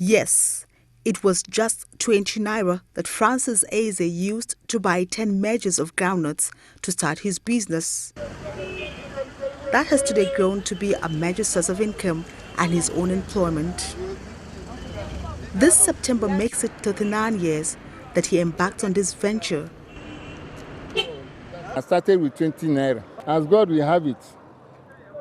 Yes, it was just 20 naira that Francis Eze used to buy 10 measures of groundnuts to start his business. That has today grown to be a major source of income and his own employment. This September makes it 39 years that he embarked on this venture. I started with 20 naira. As God will have it,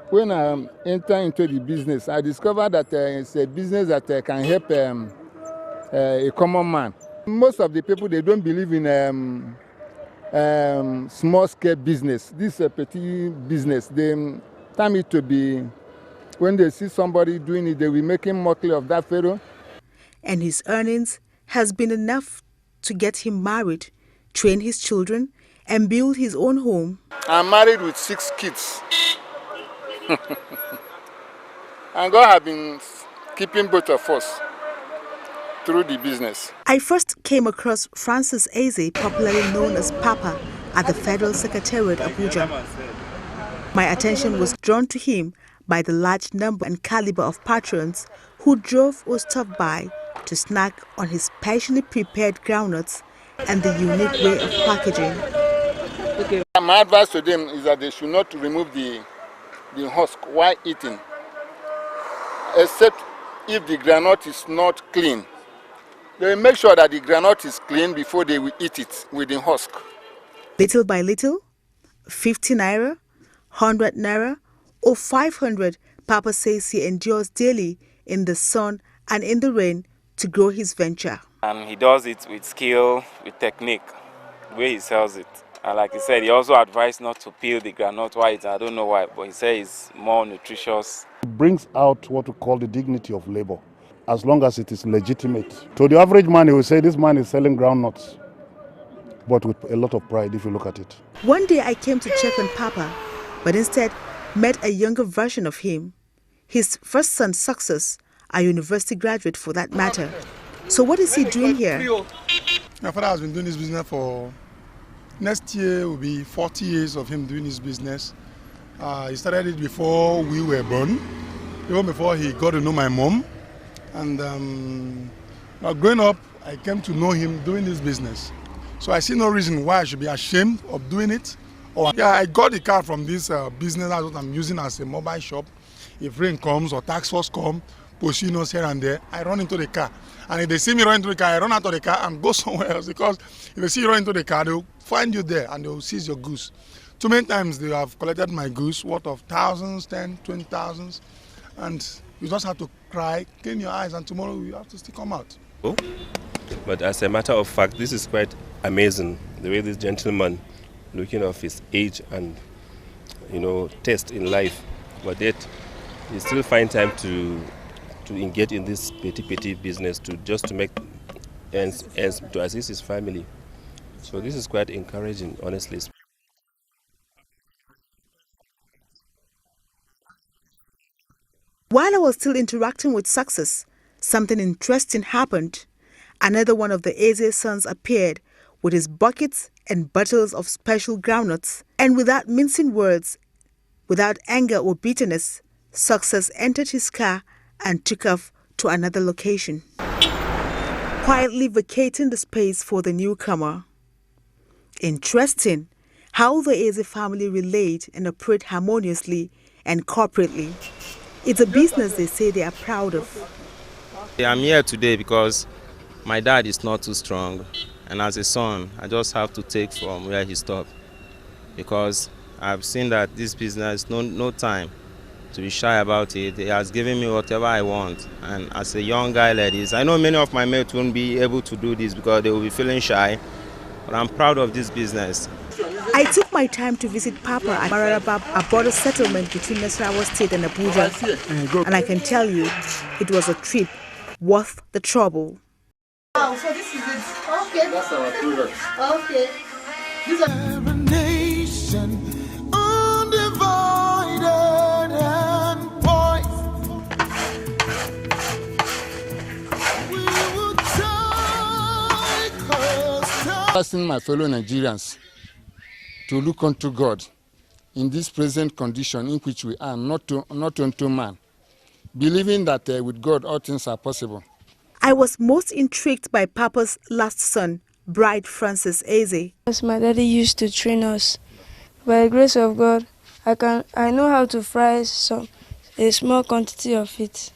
when I enter into the business, I discovered that it's a business that can help a common man. Most of the people, they don't believe in small-scale business. This is a petty business. They time it to be, when they see somebody doing it, they will make him mockery of that fellow. And his earnings has been enough to get him married, train his children, and build his own home. I'm married with 6 kids. And God has been keeping both of us through the business. I first came across Francis Eze, popularly known as Papa, at the Federal Secretariat, Abuja. My attention was drawn to him by the large number and caliber of patrons who drove or stopped by to snack on his specially prepared groundnuts and the unique way of packaging. Okay. My advice to them is that they should not remove the husk while eating, except if the groundnut is not clean. They will make sure that the groundnut is clean before they will eat it with the husk. Little by little, 50 naira, 100 naira, or 500, Papa says he endures daily in the sun and in the rain to grow his venture. And he does it with skill, with technique, the way he sells it. And like he said, he also advised not to peel the groundnut white. I don't know why, but he says it's more nutritious. It brings out what we call the dignity of labor, as long as it is legitimate. To the average man, he will say this man is selling groundnuts, but with a lot of pride if you look at it. One day I came to check on Papa, but instead met a younger version of him. His first son, Success, a university graduate for that matter. So what is he doing here? My father has been doing this business for, next year will be 40 years of him doing his business. He started it before we were born, even before he got to know my mom. And growing up, I came to know him doing this business. So I see no reason why I should be ashamed of doing it. I got the car from this business. That's what I'm using as a mobile shop. If rain comes or tax force come, pushing us here and there, I run into the car. And if they see me run into the car, I run out of the car and go somewhere else. Because if they see you run into the car, they'll find you there and they'll seize your goods. Too many times they have collected my goods, worth of thousands, 10, 20,000. And you just have to cry, clean your eyes, and tomorrow you have to still come out. But as a matter of fact, this is quite amazing, the way this gentleman, looking of his age and, taste in life, but yet he still find time to engage in this petty business to make ends to assist his family. So this is quite encouraging, honestly. While I was still interacting with Success, something interesting happened. Another one of the Eze sons appeared with his buckets and bottles of special groundnuts. And without mincing words, without anger or bitterness, Success entered his car and took off to another location, quietly vacating the space for the newcomer. Interesting how the Eze family relate and operate harmoniously and corporately. It's a business they say they are proud of. I'm here today because my dad is not too strong, and as a son, I just have to take from where he stopped, because I've seen that this business, no time to be shy about it. He has given me whatever I want, and as a young guy like this, I know many of my mates won't be able to do this because they will be feeling shy, but I'm proud of this business. I took my time to visit Papa at Mararabab, a border settlement between Nasarawa State and Abuja, and I can tell you, it was a trip worth the trouble. Oh, so this is it. Okay. That's our product. Okay. These are nation undivided and poised. We will take us time. Asking my fellow Nigerians to look unto God in this present condition in which we are, not unto man, believing that with God all things are possible. I was most intrigued by Papa's last son, Bride Francis Eze. As my daddy used to train us. By the grace of God, I know how to fry a small quantity of it.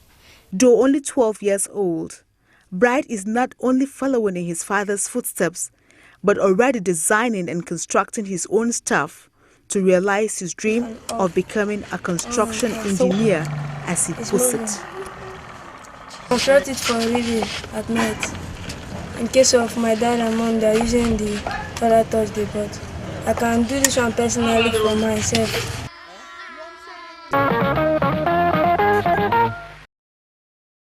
Though only 12 years old, Bride is not only following in his father's footsteps, but already designing and constructing his own stuff to realize his dream of becoming a construction engineer, as he puts it. Construct it for a living at night. In case of my dad and mom, they are using the toilet touch they bought. I can do this one personally for myself.